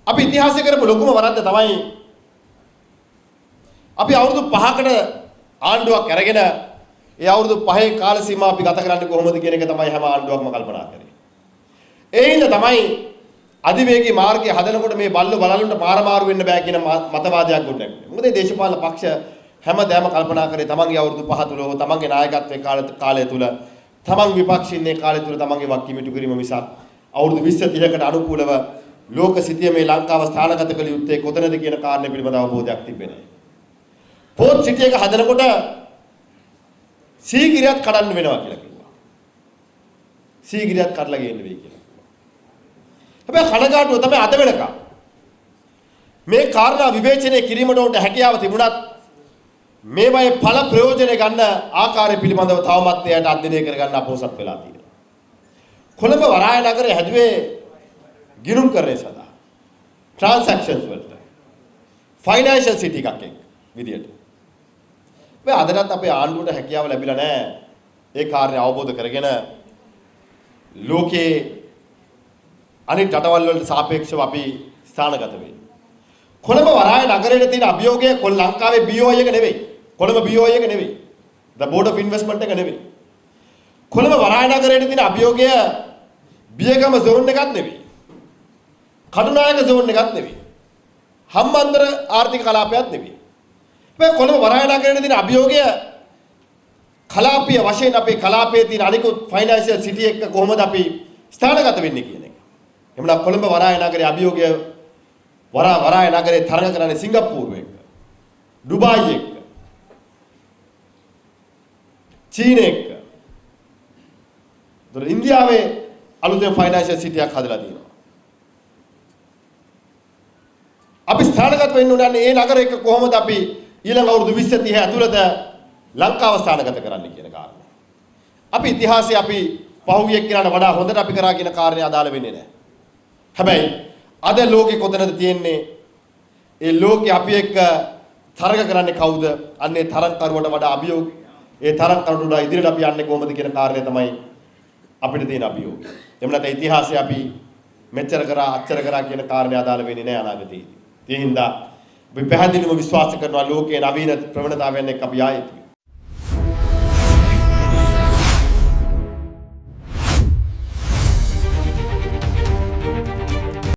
අපි ඉතිහාසය කරපු ලොකුම වරද්ද තමයි අපි අවුරුදු 5කට ආණ්ඩුවක් අරගෙන ඒ අවුරුදු 5 කාල සීමාව අපි ගත කරන්නේ කොහොමද කියන එක තමයි හැම ආණ්ඩුවක්ම කල්පනා කරේ. ඒ හින්දා තමයි අධිවේගී මාර්ගය හදනකොට මේ බල්ලෝ බලලුන්ට පාර මාරු වෙන්න බෑ කියන මතවාදයක් ගොඩනැගුණේ. මොකද මේ දේශපාලන පක්ෂ හැමදාම කල්පනා කරේ තමන්ගේ අවුරුදු 5 තුල හෝ තමන්ගේ නායකත්වයේ කාලය තුල තමන් විපක්ෂින්නේ කාලය තුල තමන්ගේ වක්කීම ඉටු කිරීම මිසක් අවුරුදු 20 30කට අනුකූලව ලෝක සිතිය මේ ලංකාව ස්ථානගත කළ යුත්තේ කොතනද කියන කාරණේ පිළිබඳව අවබෝධයක් තිබෙන්නේ නැහැ. පොත් සිටි එක හදනකොට සීගිරියත් කඩන්න වෙනවා කියලා කිව්වා. සීගිරියත් කඩලා ගේන්න වෙයි කියලා. හැබැයි කනගාටුව තමයි අද වෙනකම් මේ කාරණා විවේචනය කිරීමට උන්ට හැකියාව තිබුණත් මේවායේ ඵල ප්‍රයෝජන ගන්න ආකාරය පිළිබඳව තවමත් එයාට අධ්‍යයනය කරගන්න අපොසත් වෙලා තියෙනවා. කොළඹ වරාය නගරය හැදුවේ ගිණුම් කරන්නේ සදා. ට්‍රාන්සැක්ෂන්ස් වලට. ෆයිනෑන්ෂල් සිටි එකක් විදියට. මේ අදටත් අපේ ආණ්ඩුවට හැකියාව ලැබිලා නැහැ. ඒ කාර්යය අවබෝධ කරගෙන ලෝකේ අනිත් රටවල් වලට සාපේක්ෂව අපි ස්ථානගත වෙයි. කොළඹ වරාය නගරයේ තියෙන අභියෝගය ලංකාවේ BOI එක නෙවෙයි. කොළඹ BOI එක නෙවෙයි. The Board of Investment එක නෙවෙයි. කොළඹ වරාය නගරයේ තියෙන අභියෝගය බියගම zone එකක් නෙවෙයි. කටුනායක zone එකක් නෙවෙයි. හම්බන්තොට ආර්ථික කලාපයක් නෙවෙයි. මේ කොළඹ වරාය නගරයේ තියෙන අභියෝගය කලාපීය වශයෙන් අපේ කලාපයේ තියෙන අනිකුත් ෆයිනෑන්ෂල් සිටි එක කොහොමද අපි ස්ථානගත වෙන්නේ කියන එක. එමුනා කොළඹ වරාය නගරයේ අභියෝගය වරාය නගරේ තරඟ කරන්නේ සිංගප්පූරුව එක්ක, ඩුබායි එක්ක, චීන එක්ක. ඒතර ඉන්දියාවේ අලුතෙන් ෆයිනෑන්ෂල් සිටි එකක් හදලා තියෙනවා. අපි ස්ථානගත වෙන්න උනන්නේ මේ නගර එක කොහොමද අපි ඊළඟ අවුරුදු 20 30 ඇතුළත ලංකාව ස්ථානගත කරන්න කියන කාරණය. අපි ඉතිහාසයේ අපි පහුගිය එක්කනට වඩා හොඳට අපි කරා කියන කාරණේ අදාළ වෙන්නේ නැහැ. හැබැයි අද ලෝකේ කොතනද තියෙන්නේ? ඒ ලෝකේ අපි එක්ක තරග කරන්නේ කවුද? අන්නේ තරගකරුවට වඩා අභියෝග. ඒ තරගකරුවට වඩා ඉදිරියට අපි යන්නේ කොහොමද කියන කාරණේ තමයි අපිට තියෙන අභියෝගය. එහෙම නැත්නම් ඉතිහාසයේ අපි මෙච්චර කරා අච්චර කරා කියන කාරණේ අදාළ වෙන්නේ නැහැ අනාගතයේදී. ඒ හින්දා අපි පැහැදිලිවම විශ්වාස කරනවා ලෝකයේ නවීන ප්‍රවණතාවයන් එක්ක අපි ආයෙත්